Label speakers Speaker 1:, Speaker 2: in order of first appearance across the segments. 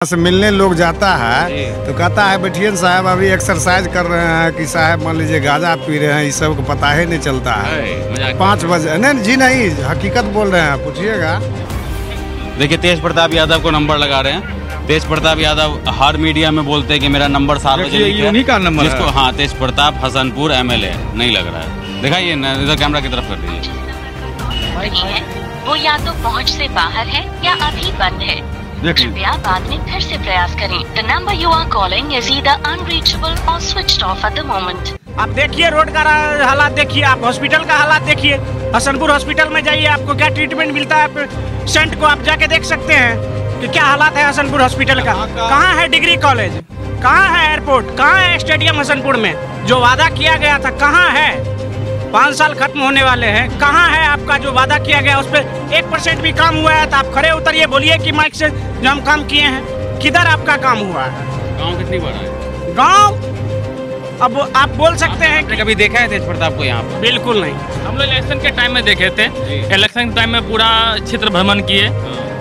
Speaker 1: से मिलने लोग जाता है तो कहता है बैठिए साहब अभी एक्सरसाइज कर रहे हैं कि साहब मान लीजिए गांजा पी रहे हैं, इस सब को पता ही नहीं चलता है। 5 बजे नहीं जी, नहीं हकीकत बोल रहे हैं, पूछिएगा।
Speaker 2: देखिए तेज प्रताप यादव को नंबर लगा रहे हैं। तेज प्रताप यादव हर मीडिया में बोलते हैं कि मेरा नंबर 7 बजे
Speaker 3: उन्हीं का नंबर है।
Speaker 2: जिसको हाँ तेज प्रताप हसनपुर MLA नहीं लग रहा है। दिखाइए इधर कैमरा की तरफ कर दीजिए।
Speaker 4: वो या तो पहुंच से बाहर है या अभी बंद है। कृपया बाद में फिर से प्रयास करें। The number you are calling is either unreachable or switched off at the moment.
Speaker 5: आप देखिए रोड का हालात, देखिए आप हॉस्पिटल का हालात देखिए। हसनपुर हॉस्पिटल में जाइए, आपको क्या ट्रीटमेंट मिलता है पेशेंट को आप जाके देख सकते हैं कि क्या हालात है हसनपुर हॉस्पिटल का। कहाँ है डिग्री कॉलेज, कहाँ है एयरपोर्ट, कहाँ है स्टेडियम हसनपुर में जो वादा किया गया था, कहाँ है? 5 साल खत्म होने वाले हैं, कहाँ है आपका जो वादा किया गया? उस पर 1% भी काम हुआ है तो आप खड़े उतरिए, बोलिए कि माइक से जो हम काम किए हैं, किधर आपका काम हुआ है?
Speaker 2: गांव कितनी बड़ा है?
Speaker 5: गांव अब आप बोल सकते हैं कि
Speaker 2: कभी देखा है तेज प्रताप को यहाँ पर?
Speaker 5: बिल्कुल नहीं।
Speaker 6: हम लोग इलेक्शन के टाइम में देखे थे। इलेक्शन के टाइम में पूरा क्षेत्र भ्रमण किए,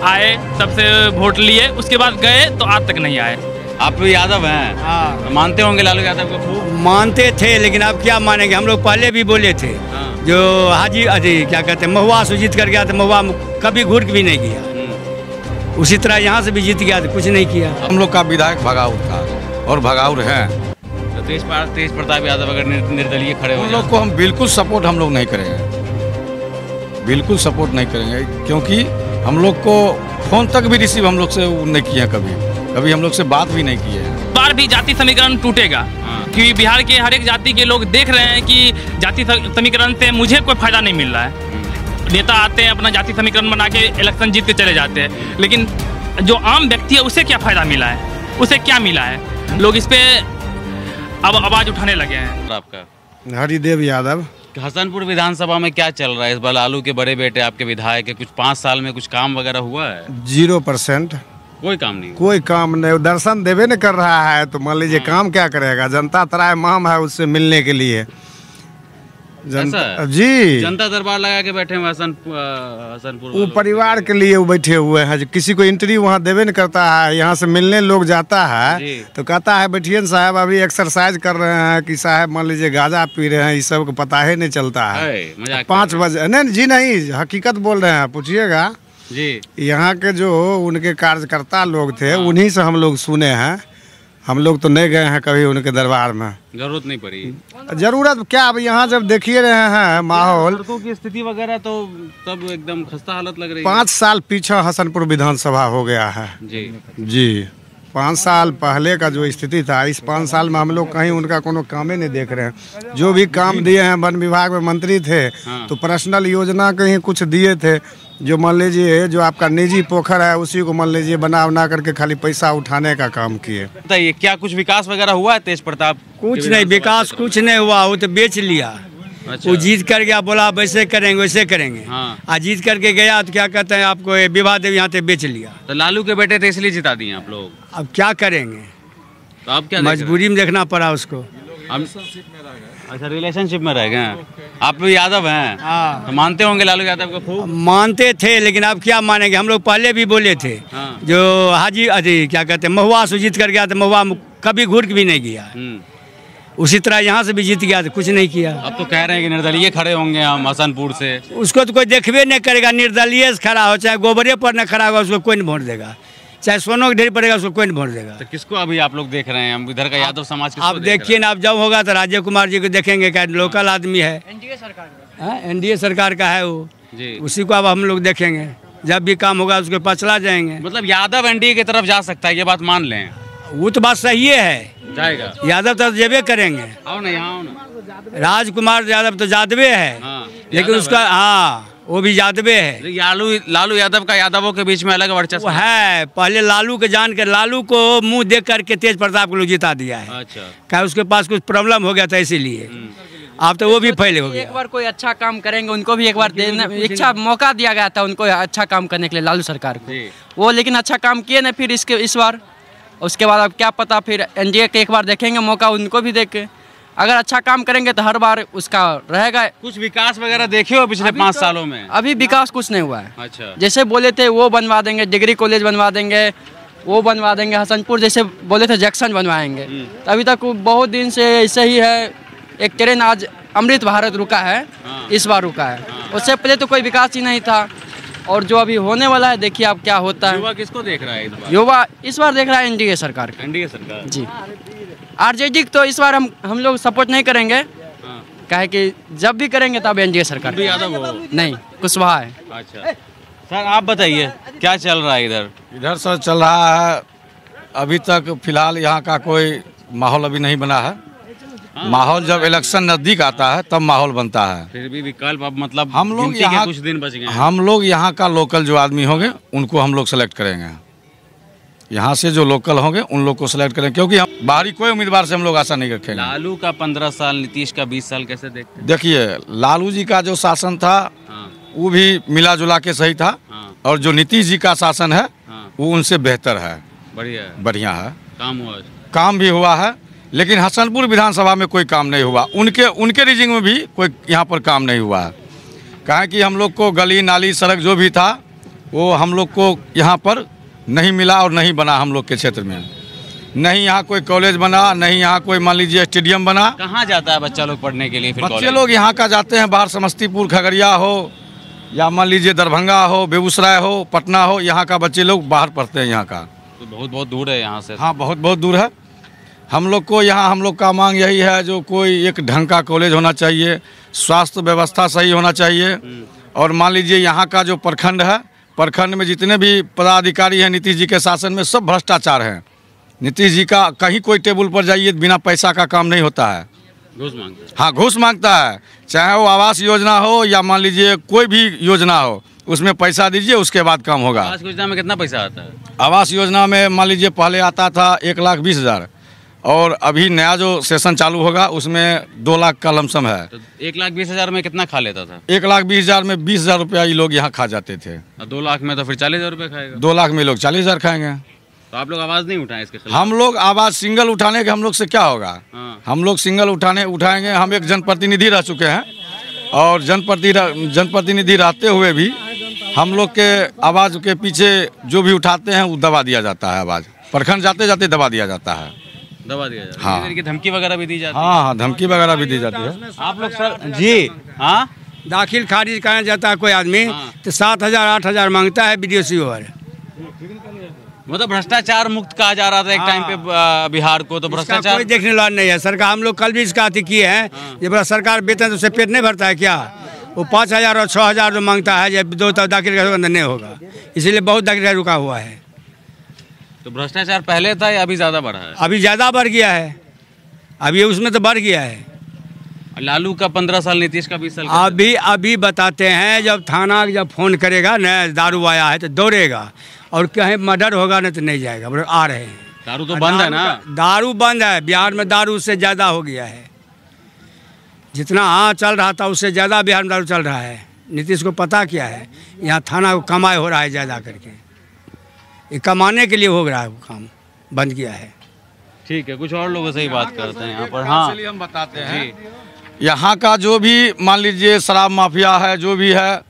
Speaker 6: आए, सबसे वोट लिए, उसके बाद गए तो आज तक नहीं आए।
Speaker 2: आप यादव हैं?
Speaker 3: हाँ।
Speaker 2: तो मानते होंगे लालू यादव को खूब?
Speaker 3: मानते थे, लेकिन अब क्या मानेंगे। हम लोग पहले भी बोले थे। जो हाजी अजी क्या कहते हैं, महुआ से जीत कर गया तो महुआ कभी घूर भी नहीं गया। उसी तरह यहाँ से भी जीत गया तो कुछ नहीं किया।
Speaker 7: हम लोग का विधायक भगाउर था और भगाउर है।
Speaker 2: तो तेज प्रताप यादव अगर निर्दलीय खड़े हो,
Speaker 7: उन लोग को हम बिल्कुल सपोर्ट हम लोग नहीं करेंगे, बिल्कुल सपोर्ट नहीं करेंगे, क्योंकि हम लोग को फोन तक भी रिसीव हम लोग से नहीं किया, कभी हम लोग से बात भी नहीं की है।
Speaker 6: बार भी जाति समीकरण टूटेगा, क्योंकि बिहार के हर एक जाति के लोग देख रहे हैं कि जाति समीकरण से मुझे कोई फायदा नहीं मिल रहा है। नेता आते हैं अपना जाति समीकरण बना के इलेक्शन जीत के चले जाते हैं, लेकिन जो आम व्यक्ति है उसे क्या फायदा मिला है, उसे क्या मिला है? लोग इस पे अब आवाज उठाने लगे हैं।
Speaker 2: आपका
Speaker 1: हरिदेव यादव।
Speaker 2: हसनपुर विधानसभा में क्या चल रहा है इस बार? लालू के बड़े बेटे आपके विधायक है, कुछ 5 साल में कुछ काम वगैरह हुआ है?
Speaker 1: 0%।
Speaker 2: कोई काम नहीं,
Speaker 1: कोई काम नहीं। दर्शन देवे न कर रहा है तो मान लीजिए काम क्या करेगा? जनता त्राय माम है उससे मिलने के लिए। जी
Speaker 2: जनता दरबार लगा के बैठे हुए हसनपुर
Speaker 1: वो परिवार के लिए वो बैठे हुए हैं। किसी को एंट्री वहाँ देवे न करता है। यहाँ से मिलने लोग जाता है तो कहता है बैठिए साहब अभी एक्सरसाइज कर रहे हैं कि साहब मान लीजिए गांजा पी रहे हैं, इस सब को पता ही नहीं चलता है। 5 बजे नहीं जी, नहीं हकीकत बोल रहे हैं, पूछिएगा
Speaker 2: जी।
Speaker 1: यहाँ के जो उनके कार्यकर्ता लोग थे उन्हीं से हम लोग सुने हैं। हम लोग तो नहीं गए हैं कभी उनके दरबार में,
Speaker 2: जरूरत नहीं पड़ी।
Speaker 1: जरूरत क्या, अब यहाँ जब देखिए रहे हैं माहौल,
Speaker 2: सड़कों की स्थिति वगैरह तो तब एकदम खस्ता हालत लग रही है।
Speaker 1: 5 साल पीछे हसनपुर विधानसभा हो गया है जी। 5 साल पहले का जो स्थिति था, इस 5 साल में हम लोग कहीं उनका कोनो काम ही नहीं देख रहे हैं। जो भी काम दिए हैं, वन विभाग में मंत्री थे तो पर्सनल योजना कहीं कुछ दिए थे, जो मान लीजिए जो आपका निजी पोखर है उसी को मान लीजिए बना करके खाली पैसा उठाने का काम किए।
Speaker 2: बताइए क्या कुछ विकास वगैरह हुआ है तेज प्रताप?
Speaker 3: कुछ नहीं, विकास कुछ नहीं हुआ। वो तो बेच लिया।
Speaker 2: अच्छा।
Speaker 3: वो जीत कर गया, बोला वैसे करेंगे वैसे करेंगे। आज जीत करके गया तो क्या कहते हैं, आपको विवाह देव यहाँ से बेच लिया।
Speaker 2: तो लालू के बेटे थे इसलिए जिता दिए आप लोग।
Speaker 3: अब क्या करेंगे,
Speaker 2: तो आप क्या
Speaker 3: मजबूरी में देखना पड़ा उसको।
Speaker 2: अच्छा, रिलेशनशिप में रह गए। आप लोग यादव हैं?
Speaker 3: हाँ।
Speaker 2: तो मानते होंगे लालू यादव को खूब?
Speaker 3: मानते थे, लेकिन अब क्या मानेंगे। हम लोग पहले भी बोले थे। जो हाजी अजी क्या कहते हैं, महुआ से जीत कर गया तो महुआ कभी घूर भी नहीं गया। उसी तरह यहाँ से भी जीत गया तो कुछ नहीं किया।
Speaker 2: अब तो कह रहे हैं कि निर्दलीय खड़े होंगे हम हसनपुर से।
Speaker 3: उसको तो कोई देखबे नहीं करेगा। निर्दलीय से खड़ा हो, चाहे गोबरे पर न खड़ा होगा उसको कोई नहीं वोट देगा, चाहे सोनों के ढेर पड़ेगा उसको कोई नहीं वोट देगा।
Speaker 2: तो किसको अभी आप लोग देख रहे हैं? हम इधर का यादव समाज
Speaker 3: आप देखिए ना, आप जब होगा तो राजीव कुमार जी को देखेंगे, क्या लोकल आदमी है, NDA सरकार का है वो जी। उसी को अब हम लोग देखेंगे। जब भी काम होगा उसके पछला जाएंगे।
Speaker 2: मतलब यादव NDA की तरफ जा सकता है, ये बात मान लें?
Speaker 3: वो तो बात सही है,
Speaker 2: जाएगा
Speaker 3: यादव तो जेबे करेंगे।
Speaker 2: आओ ना यहाँ, आओ ना।
Speaker 3: राजकुमार यादव तो यादवे है, लेकिन उसका वो भी यादवे है।
Speaker 2: लालू यादव का यादवों के बीच में अलग वर्चस्व
Speaker 3: है। पहले लालू के जान के, लालू को मुंह देख करके तेज प्रताप को लोग जिता दिया है।
Speaker 2: अच्छा।
Speaker 3: क्या उसके पास कुछ प्रॉब्लम हो गया था इसीलिए। अब तो वो भी फैले हो गया।
Speaker 8: एक बार कोई अच्छा काम करेंगे उनको भी एक बार देना, इच्छा मौका दिया गया था उनको अच्छा काम करने के लिए लालू सरकार को। वो लेकिन अच्छा काम किए ना फिर इस बार। उसके बाद अब क्या पता, फिर NDA के एक बार देखेंगे मौका उनको भी देख के। अगर अच्छा काम करेंगे तो हर बार उसका रहेगा।
Speaker 2: कुछ विकास वगैरह देखे हो पिछले 5 सालों में?
Speaker 8: अभी विकास कुछ नहीं हुआ है।
Speaker 2: अच्छा।
Speaker 8: जैसे बोले थे वो बनवा देंगे, डिग्री कॉलेज बनवा देंगे, वो बनवा देंगे। हसनपुर जैसे बोले थे जंक्शन बनवाएंगे, तो अभी तक बहुत दिन से ऐसे ही है। एक ट्रेन आज अमृत भारत रुका है, इस बार रुका है, उससे पहले तो कोई विकास ही नहीं था। और जो अभी होने वाला है देखिए अब क्या होता है।
Speaker 2: युवा किसको देख रहा है इस बार?
Speaker 8: युवा इस बार देख रहा है एनडीए सरकार का।
Speaker 2: एनडीए सरकार
Speaker 8: जी। आरजेडी तो इस बार हम लोग सपोर्ट नहीं करेंगे, काहे कि जब भी करेंगे तब एनडीए सरकार।
Speaker 2: यादव हो?
Speaker 8: नहीं, कुशवाहा है।
Speaker 2: अच्छा सर, आप बताइए क्या चल रहा है इधर?
Speaker 7: इधर सर चल रहा है, अभी तक फिलहाल यहाँ का कोई माहौल अभी नहीं बना है। माहौल जब इलेक्शन नजदीक आता है तब माहौल बनता है।
Speaker 2: फिर भी विकल्प अब मतलब
Speaker 7: हम लोग
Speaker 2: गिनती के
Speaker 7: यहाँ
Speaker 2: कुछ दिन बच गए हैं।
Speaker 7: हम लोग यहाँ का लोकल जो आदमी होंगे उनको हम लोग सेलेक्ट करेंगे। यहाँ से जो लोकल होंगे उन लोग को सिलेक्ट करेंगे, क्योंकि हम बाहरी कोई उम्मीदवार से हम लोग आशा नहीं रखेंगे।
Speaker 2: लालू का 15 साल, नीतीश का 20 साल कैसे देखते हैं?
Speaker 7: देखिए, लालू जी का जो शासन था वो भी मिला जुला के सही था, और जो नीतीश जी का शासन है वो उनसे बेहतर है, बढ़िया है। काम भी हुआ है, लेकिन हसनपुर विधानसभा में कोई काम नहीं हुआ। उनके रीजिंग में भी कोई यहाँ पर काम नहीं हुआ है। कहा कि हम लोग को गली नाली सड़क जो भी था वो हम लोग को यहाँ पर नहीं मिला और नहीं बना। हम लोग के क्षेत्र में नहीं यहाँ कोई कॉलेज बना, नहीं यहाँ कोई मान लीजिए स्टेडियम बना।
Speaker 2: कहाँ जाता है बच्चा लोग पढ़ने के लिए? फिर
Speaker 7: बच्चे लोग यहाँ का जाते हैं बाहर, समस्तीपुर, खगड़िया हो या मान लीजिए दरभंगा हो, बेगूसराय हो, पटना हो, यहाँ का बच्चे लोग बाहर पढ़ते हैं यहाँ का।
Speaker 2: तो बहुत दूर है यहाँ से।
Speaker 7: हाँ, बहुत दूर है। हम लोग को यहाँ हम लोग का मांग यही है, जो कोई एक ढंग का कॉलेज होना चाहिए, स्वास्थ्य व्यवस्था सही होना चाहिए। और मान लीजिए यहाँ का जो प्रखंड है, प्रखंड में जितने भी पदाधिकारी हैं नीतीश जी के शासन में सब भ्रष्टाचार हैं। नीतीश जी का कहीं कोई टेबल पर जाइए बिना पैसा का काम नहीं होता है,
Speaker 2: घूस मांगता है।
Speaker 7: हाँ, घूस मांगता है। चाहे वो आवास योजना हो या मान लीजिए कोई भी योजना हो, उसमें पैसा दीजिए उसके बाद काम होगा।
Speaker 2: आवास योजना में कितना पैसा आता है?
Speaker 7: आवास योजना में मान लीजिए पहले आता था 1,20,000, और अभी नया जो सेशन चालू होगा उसमें 2 लाख का लमसम है।
Speaker 2: तो 1,20,000 में कितना खा लेता था?
Speaker 7: 1,20,000 में 20,000 रुपया ये लोग यहाँ खा जाते थे।
Speaker 2: 2 लाख में तो फिर 40,000 रुपये खाएगा।
Speaker 7: 2 लाख में लोग 40,000 खाएंगे।
Speaker 2: तो आप लोग आवाज़ नहीं उठाएं इसके खिलाफ?
Speaker 7: हम लोग आवाज़ सिंगल उठाने के हम लोग से क्या होगा? हम लोग सिंगल उठाएंगे। हम एक जनप्रतिनिधि रह चुके हैं, और जनप्रतिनिधि रहते हुए भी हम लोग के आवाज़ के पीछे जो भी उठाते हैं वो दबा दिया जाता है। आवाज़ प्रखंड जाते जाते दबा दिया जाता है।
Speaker 2: दबा दिया जाता है?
Speaker 7: हाँ,
Speaker 2: की धमकी वगैरह भी दी जाती है?
Speaker 7: हाँ, धमकी वगैरह भी दी जाती है।
Speaker 2: आप लोग सर जी, हाँ,
Speaker 3: दाखिल खारिज करना चाहता है कोई आदमी तो 7,000 8,000 मांगता है BDO वाले।
Speaker 2: मतलब भ्रष्टाचार मुक्त कहा जा रहा था एक टाइम पे बिहार को, तो भ्रष्टाचार
Speaker 3: कोई देखने वाला नहीं है। सरकार, हम लोग कल भी इसका अति किए हैं, ये बड़ा सरकार वेतन उससे पेट नहीं भरता है क्या? वो 5,000 और 6,000 जो मांगता है, जब 2 तब दाखिल का नहीं होगा, इसीलिए बहुत दाखिल का रुका हुआ है।
Speaker 2: तो भ्रष्टाचार पहले था या अभी ज़्यादा बढ़ा है?
Speaker 3: अभी ज़्यादा बढ़ गया है, अभी उसमें तो बढ़ गया है।
Speaker 2: लालू का 15 साल, नीतीश का 20 साल।
Speaker 3: अभी बताते हैं, जब थाना जब फ़ोन करेगा न दारू आया है तो दौड़ेगा, और कहीं मर्डर होगा न तो नहीं जाएगा। आ रहे हैं।
Speaker 2: दारू तो बंद है ना?
Speaker 3: दारू बंद है बिहार में, दारू उससे ज़्यादा हो गया है। जितना चल रहा था उससे ज़्यादा बिहार में दारू चल रहा है। नीतीश को पता क्या है, यहाँ थाना को कमाई हो रहा है ज़्यादा करके, ये कमाने के लिए हो रहा है, वो काम बंद किया है।
Speaker 2: ठीक है, कुछ और लोगों से ही बात करते हैं यहाँ पर। हाँ,
Speaker 7: चलिए हम बताते हैं। यहाँ का जो भी मान लीजिए शराब माफिया है, जो भी है,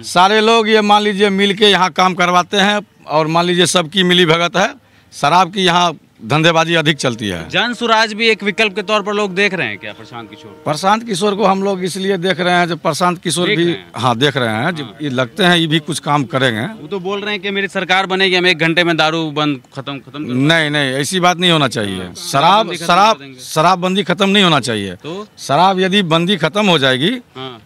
Speaker 7: सारे लोग ये मान लीजिए मिल के यहाँ काम करवाते हैं, और मान लीजिए सबकी मिली भगत है। शराब की यहाँ धंधेबाजी अधिक चलती है।
Speaker 2: जन सुराज भी एक विकल्प के तौर पर लोग देख रहे हैं क्या प्रशांत किशोर?
Speaker 7: प्रशांत किशोर को हम लोग इसलिए देख रहे हैं, जो प्रशांत किशोर भी, हाँ, देख रहे हैं। जो ये लगते हैं ये भी कुछ काम करेंगे।
Speaker 2: वो तो बोल रहे हैं कि मेरी सरकार बनेगी, हम 1 घंटे में दारू बंद खत्म।
Speaker 7: नहीं, ऐसी बात नहीं होना चाहिए। शराबबंदी खत्म नहीं होना चाहिए।
Speaker 2: तो
Speaker 7: शराब यदि बंदी खत्म हो जाएगी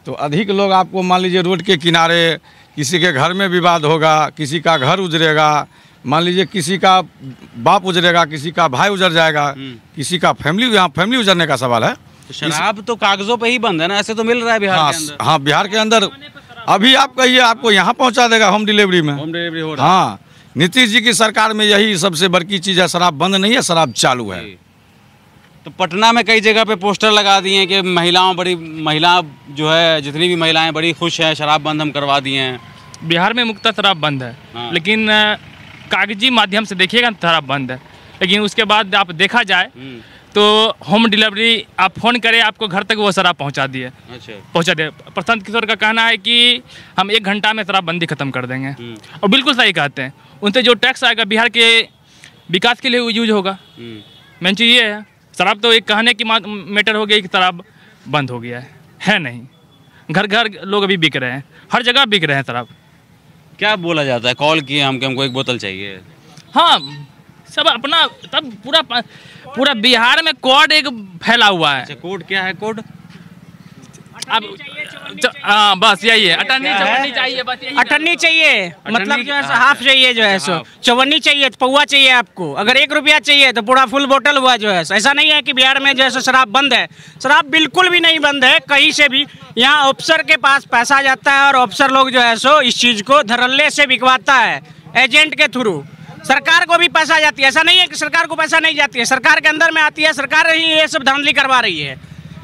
Speaker 7: तो अधिक लोग आपको मान लीजिए रोड के किनारे, किसी के घर में विवाद होगा, किसी का घर उजरेगा, मान लीजिए किसी का बाप उजरेगा, किसी का भाई उजर जाएगा, किसी का फैमिली उजरने का सवाल है।
Speaker 2: तो शराब तो कागजों पे ही बंद है ना, ऐसे तो मिल रहा है बिहार के अंदर।
Speaker 7: हाँ, बिहार के अंदर अभी आप कहिए, आपको यहाँ पहुँचा देगा होम डिलीवरी में।
Speaker 2: होम डिलीवरी हो रहा है।
Speaker 7: हाँ, नीतीश जी की सरकार में यही सबसे बड़ी चीज़ है। शराब बंद नहीं है, शराब चालू है।
Speaker 2: तो पटना में कई जगह पे पोस्टर लगा दिए हैं कि महिला जो है, जितनी भी महिलाएं बड़ी खुश हैं, शराब बंद हम करवा दिए हैं।
Speaker 6: बिहार में मुक्त शराब बंद है। हाँ। लेकिन कागजी माध्यम से देखिएगा शराब बंद है, लेकिन उसके बाद आप देखा जाए तो होम डिलीवरी आप फ़ोन करें, आपको घर तक वो शराब पहुंचा दिए।
Speaker 2: अच्छा,
Speaker 6: पहुंचा दे। प्रशांत किशोर का कहना है कि हम 1 घंटा में शराबबंदी खत्म कर देंगे, और बिल्कुल सही कहते हैं। उनसे जो टैक्स आएगा, बिहार के विकास के लिए यूज होगा। मेन चीज़ ये है, शराब तो एक कहने की मैटर हो गई कि शराब बंद हो गया है नहीं, घर घर लोग अभी बिक रहे हैं, हर जगह बिक रहे हैं शराब।
Speaker 2: क्या बोला जाता है, कॉल किए हमको एक बोतल चाहिए।
Speaker 6: हाँ, सब अपना तब पूरा बिहार में कोड एक फैला हुआ है।
Speaker 2: कोड क्या है? कोड
Speaker 6: अब बस यही है, अटन्नी चाहिए, बस यही
Speaker 5: अटन्नी चाहिए, मतलब जो है हाफ चाहिए, जो है सो चवन्नी चाहिए, पौवा चाहिए आपको। अगर 1 रुपया चाहिए तो पूरा फुल बोतल हुआ जो है। ऐसा नहीं है कि बिहार में जो है शराब बंद है, शराब बिल्कुल भी नहीं बंद है कहीं से भी। यहाँ अफसर के पास पैसा जाता है और अफसर लोग जो है सो इस चीज़ को धड़ल्ले से बिकवाता है एजेंट के थ्रू। सरकार को भी पैसा जाती है, ऐसा नहीं है कि सरकार को पैसा नहीं जाती है, सरकार के अंदर में आती है, सरकार ही ये सब धांधली करवा रही है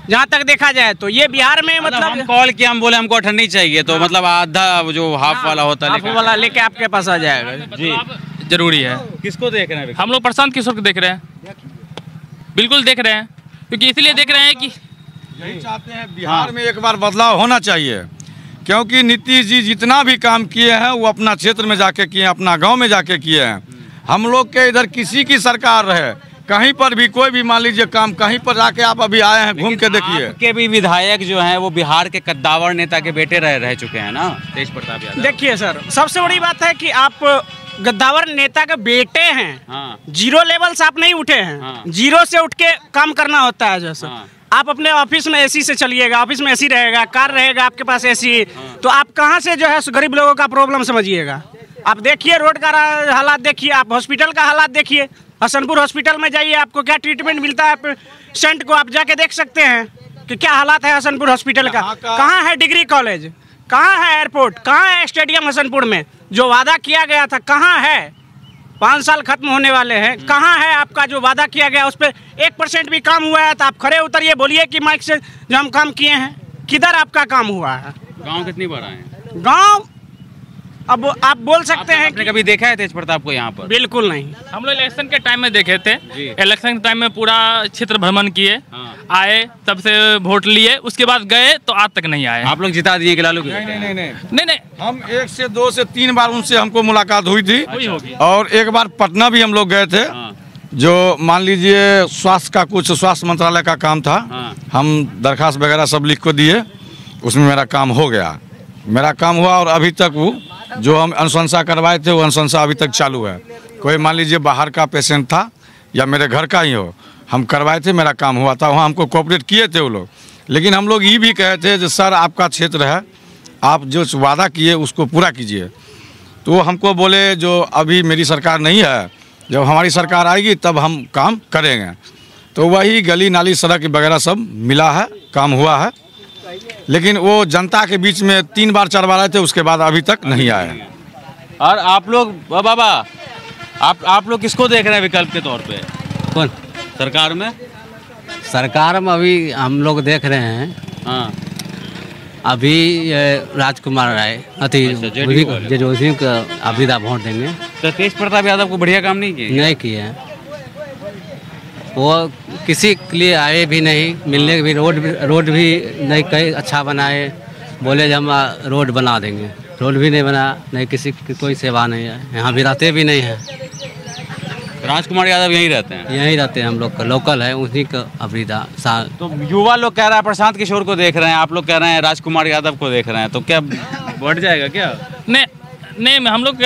Speaker 5: जहाँ तक देखा जाए तो। ये बिहार में मतलब
Speaker 2: हम कॉल किया, हम बोले हमको अठन्नी चाहिए, तो मतलब आधा जो हाफ वाला होता है,
Speaker 5: हाफ वाला लेके आपके पास आ जाएगा
Speaker 2: जी।
Speaker 6: जरूरी है।
Speaker 2: किसको देख रहे हैं?
Speaker 6: हम लोग प्रशांत किशोर को देख रहे हैं, बिल्कुल देख रहे हैं, क्योंकि इसलिए देख रहे हैं कि
Speaker 7: यही चाहते हैं बिहार में एक बार बदलाव होना चाहिए, क्योंकि नीतीश जी जितना भी काम किए हैं वो अपना क्षेत्र में जाके किए हैं, अपना गाँव में जाके किए हैं। हम लोग के इधर किसी की सरकार रहे, कहीं पर भी कोई भी मान लीजिए काम, कहीं पर जाके आप अभी आए हैं, घूम के देखिए।
Speaker 2: आपके भी विधायक जो हैं वो बिहार के कद्दावर नेता के बेटे रह चुके हैं ना, तेज प्रताप यादव।
Speaker 5: देखिए सर, सबसे बड़ी बात है कि आप गद्दावर नेता के बेटे हैं।
Speaker 2: हाँ।
Speaker 5: जीरो लेवल से आप नहीं उठे हैं। हाँ। जीरो से उठ के काम करना होता है। जैसे हाँ। आप अपने ऑफिस में एसी से चलिएगा, ऑफिस में एसी रहेगा, कार रहेगा आपके पास एसी। हाँ। तो आप कहाँ से जो है गरीब लोगों का प्रॉब्लम समझिएगा। आप देखिए रोड का हालात देखिए, आप हॉस्पिटल का हालात देखिए। हसनपुर हॉस्पिटल में जाइए, आपको क्या ट्रीटमेंट मिलता है पेशेंट को आप जाके देख सकते हैं कि क्या हालात है हसनपुर हॉस्पिटल का। कहाँ है डिग्री कॉलेज, कहाँ है एयरपोर्ट, कहाँ है स्टेडियम हसनपुर में जो वादा किया गया था, कहाँ है? 5 साल खत्म होने वाले हैं, कहाँ है आपका जो वादा किया गया? उस पर 1% भी काम हुआ है तो आप खड़े उतरिए, बोलिए कि माइक से जो हम काम किए हैं, किधर आपका काम हुआ है?
Speaker 2: गाँव कितनी बार आए हैं?
Speaker 5: गाँव अब आप बोल सकते हैं
Speaker 2: आपने कभी देखा है तेज प्रताप को यहाँ पर?
Speaker 5: बिल्कुल नहीं।
Speaker 6: हम लोग इलेक्शन के टाइम में देखे थे, इलेक्शन के टाइम में पूरा क्षेत्र भ्रमण किए। हाँ। आए, तब से वोट लिए, उसके बाद गए तो आज तक नहीं आए।
Speaker 2: आप लोग जिता दिए कि लालू?
Speaker 7: नहीं, हम 1 से 2 से 3 बार उनसे हमको मुलाकात हुई थी। और एक बार पटना भी हम लोग गए थे। हाँ। जो मान लीजिए स्वास्थ्य मंत्रालय का काम था। हाँ। हम दरखास्त वगैरह सब लिख को दिए, उसमें मेरा काम हो गया, मेरा काम हुआ। और अभी तक वो जो हम अनुशंसा करवाए थे वो अनुशंसा अभी तक चालू है। कोई मान लीजिए बाहर का पेशेंट था या मेरे घर का ही हो, हम करवाए थे, मेरा काम हुआ था, वहाँ हमको कोऑपरेट किए थे वो लोग। लेकिन हम लोग ये भी कहे थे कि सर आपका क्षेत्र है, आप जो वादा किए उसको पूरा कीजिए। तो हमको बोले जो अभी मेरी सरकार नहीं है, जब हमारी सरकार आएगी तब हम काम करेंगे। तो वही गली नाली सड़क वगैरह सब मिला है, काम हुआ है। लेकिन वो जनता के बीच में 3 बार 4 बार आए थे, उसके बाद अभी तक नहीं आए।
Speaker 2: और आप लोग बाबा, आप लोग किसको देख रहे हैं विकल्प के तौर पे?
Speaker 9: कौन
Speaker 2: सरकार में?
Speaker 9: सरकार में अभी हम लोग देख रहे हैं। हाँ। अभी राजकुमार राय जेडीयू को अभी वोट देंगे।
Speaker 2: तो तेज प्रताप यादव को बढ़िया काम नहीं किए?
Speaker 9: नहीं किए, वो किसी के लिए आए भी नहीं, मिलने भी रोड भी नहीं कहीं अच्छा बनाए, बोले जब हम रोड बना देंगे, रोड भी नहीं बना, नहीं किसी की कोई सेवा नहीं है, यहाँ भी रहते भी नहीं हैं।
Speaker 2: राजकुमार यादव यहीं रहते हैं?
Speaker 9: यहीं रहते हैं, हम लोग का लोकल है, उसी का अभी
Speaker 2: तो युवा लोग कह रहा है प्रशांत किशोर को देख रहे हैं, आप लोग कह रहे हैं राजकुमार यादव को देख रहे हैं, तो क्या बढ़ जाएगा क्या?
Speaker 6: नहीं, हम लोग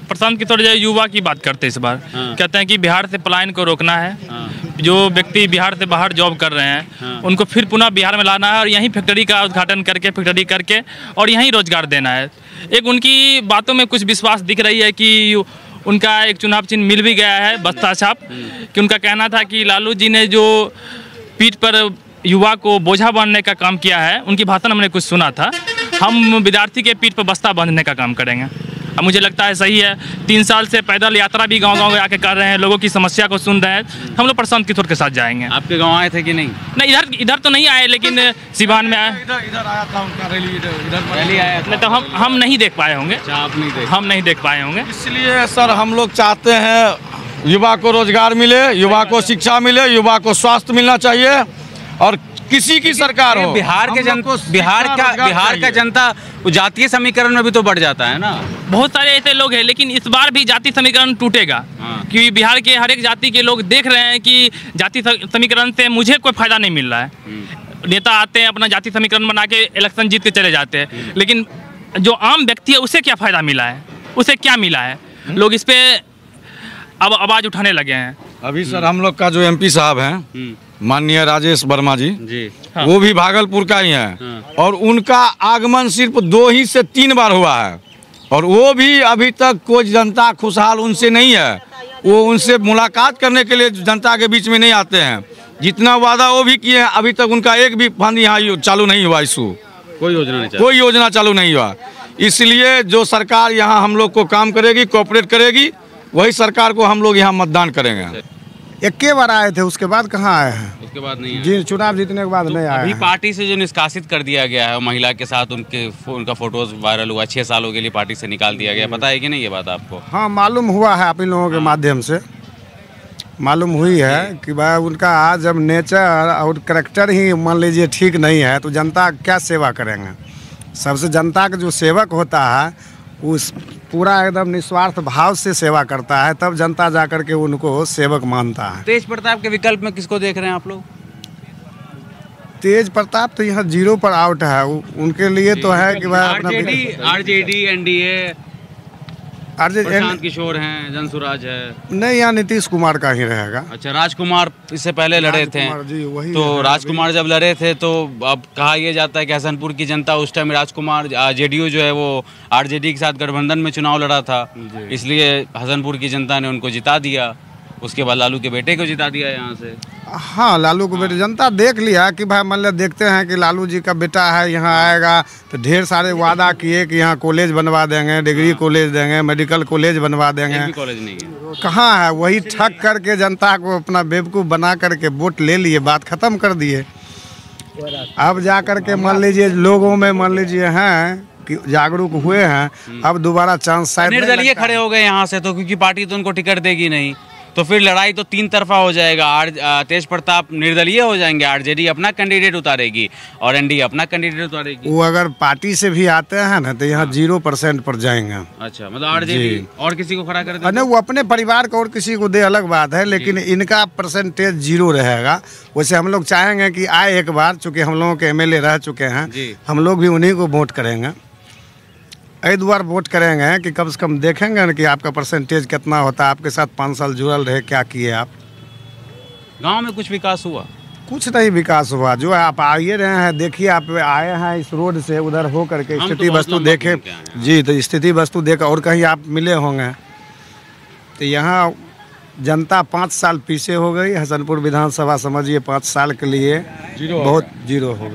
Speaker 6: प्रशांत किशोर युवा की बात करते हैं इस बार। हाँ। कहते हैं कि बिहार से पलायन को रोकना है। हाँ। जो व्यक्ति बिहार से बाहर जॉब कर रहे हैं। हाँ। उनको फिर पुनः बिहार में लाना है और यहीं फैक्ट्री का उद्घाटन करके और यहीं रोजगार देना है। एक उनकी बातों में कुछ विश्वास दिख रही है कि उनका एक चुनाव चिन्ह मिल भी गया है, बस्ता छाप। कि उनका कहना था कि लालू जी ने जो पीठ पर युवा को बोझा बांधने का काम किया है, उनकी भाषण हमने कुछ सुना था, हम विद्यार्थी के पीठ पर बस्ता बांधने का काम करेंगे। अब मुझे लगता है सही है। 3 साल से पैदल यात्रा भी गांव-गांव आके कर रहे हैं, लोगों की समस्या को सुन रहे हैं। हम लोग प्रशांत किशोर के साथ जाएंगे।
Speaker 2: आपके गांव आए थे कि नहीं?
Speaker 6: नहीं, इधर तो नहीं आए, लेकिन सिवान में आए।
Speaker 7: इधर आया था उनका
Speaker 2: रैली आया था।
Speaker 6: तो हम नहीं देख पाए होंगे। हम नहीं देख पाए होंगे।
Speaker 7: इसलिए सर हम लोग चाहते हैं युवा को रोजगार मिले, युवा को शिक्षा मिले, युवा को स्वास्थ्य मिलना चाहिए और किसी की सरकार हो।
Speaker 2: बिहार का जनता जातीय समीकरण में भी तो बढ़ जाता है ना।
Speaker 6: बहुत सारे ऐसे लोग हैं, लेकिन इस बार भी जाति समीकरण टूटेगा। क्योंकि बिहार के हर एक जाति के लोग देख रहे हैं कि जाति समीकरण से मुझे कोई फायदा नहीं मिल रहा है। नेता आते हैं, अपना जाति समीकरण बना के इलेक्शन जीत के चले जाते हैं, लेकिन जो आम व्यक्ति है उसे क्या फायदा मिला है, उसे क्या मिला है? लोग इस पे अब आवाज उठाने लगे हैं।
Speaker 7: अभी सर हम लोग का जो MP साहब हैं माननीय राजेश वर्मा जी,
Speaker 6: हाँ।
Speaker 7: वो भी भागलपुर का ही हैं और उनका आगमन सिर्फ 2 ही से 3 बार हुआ है और वो भी अभी तक कोई जनता खुशहाल उनसे नहीं है। वो उनसे मुलाकात करने के लिए जनता के बीच में नहीं आते हैं। जितना वादा वो भी किए हैं, अभी तक उनका एक भी फंड यहाँ चालू नहीं हुआ। इशू कोई योजना चालू नहीं हुआ। इसलिए जो सरकार यहाँ हम लोग को काम करेगी, कोऑपरेट करेगी, वही सरकार को हम लोग यहाँ मतदान करेंगे।
Speaker 1: एक बार आए थे, उसके बाद कहाँ आए हैं?
Speaker 2: उसके बाद नहीं आए।
Speaker 1: जी, चुनाव जीतने के बाद नहीं आए।
Speaker 2: अभी पार्टी से जो निष्कासित कर दिया गया है महिला के साथ, उनका फोटोज वायरल हुआ, 6 सालों के लिए पार्टी से निकाल दिया गया। पता है कि नहीं ये बात आपको?
Speaker 1: हाँ, मालूम हुआ है, आप इन लोगों के माध्यम से मालूम हुई है कि भाई उनका जब नेचर और करैक्टर ही मान लीजिए ठीक नहीं है तो जनता क्या सेवा करेंगे। सबसे जनता का जो सेवक होता है उस पूरा एकदम निस्वार्थ भाव से सेवा करता है, तब जनता जाकर के उनको सेवक मानता है।
Speaker 2: तेज प्रताप के विकल्प में किसको देख रहे हैं आप लोग?
Speaker 1: तेज प्रताप तो यहाँ 0 पर आउट है। उनके लिए तो है कि भाई
Speaker 2: आरजेडी एनडीए प्रशांत किशोर हैं, जनसुराज है।
Speaker 1: नहीं, यहाँ नीतीश कुमार का ही रहेगा।
Speaker 2: अच्छा, राजकुमार इससे पहले लड़े थे तो राजकुमार जब लड़े थे तो अब कहा यह जाता है कि हसनपुर की जनता उस टाइम राजकुमार जेडीयू जो है वो आरजेडी के साथ गठबंधन में चुनाव लड़ा था, इसलिए हसनपुर की जनता ने उनको जिता दिया। उसके बाद लालू के बेटे को जिता दिया यहाँ से।
Speaker 1: हाँ, लालू को बेटे जनता देख लिया कि भाई मान लिया देखते हैं कि लालू जी का बेटा है यहाँ आएगा तो ढेर सारे वादा किए कि यहाँ कॉलेज बनवा देंगे, डिग्री कॉलेज देंगे, मेडिकल कॉलेज बनवा देंगे।
Speaker 2: कॉलेज नहीं है।
Speaker 1: कहाँ है? वही ठग करके जनता को अपना बेवकूफ़ बना करके वोट ले लिए, बात खत्म कर दिए। अब जा करके मान लीजिए लोगों में मान लीजिए हैं कि जागरूक हुए हैं, अब दोबारा चांस शायद
Speaker 2: निर्दलीय खड़े हो गए यहाँ से तो, क्योंकि पार्टी तो उनको टिकट देगी नहीं, तो फिर लड़ाई तो 3 तरफा हो जाएगा। तेज प्रताप निर्दलीय हो जाएंगे, आरजेडी अपना कैंडिडेट उतारेगी और एनडीए अपना कैंडिडेट उतारेगी।
Speaker 1: वो अगर पार्टी से भी आते हैं ना तो यहाँ 0% पर जाएंगे।
Speaker 2: अच्छा, मतलब आरजेडी और किसी को खड़ा कर देंगे?
Speaker 1: नहीं, वो अपने परिवार को और किसी को दे अलग बात है, लेकिन इनका परसेंटेज 0 रहेगा। वैसे हम लोग चाहेंगे कि आए एक बार, चूँकि हम लोगों के MLA रह चुके हैं, हम लोग भी उन्हीं को वोट करेंगे। एक बार वोट करेंगे कि कम से कम देखेंगे ना कि आपका परसेंटेज कितना होता है। आपके साथ 5 साल जुड़ल रहे, क्या किए आप?
Speaker 2: गांव में कुछ विकास हुआ?
Speaker 1: कुछ नहीं विकास हुआ। जो है आप आइए रहे हैं, देखिए आप आए हैं इस रोड से उधर हो करके स्थिति वस्तु देखे जी, तो स्थिति वस्तु देख और कहीं आप मिले होंगे तो यहाँ जनता 5 साल पीछे हो गई। हसनपुर विधानसभा समझिए 5 साल के लिए बहुत 0 हो गई।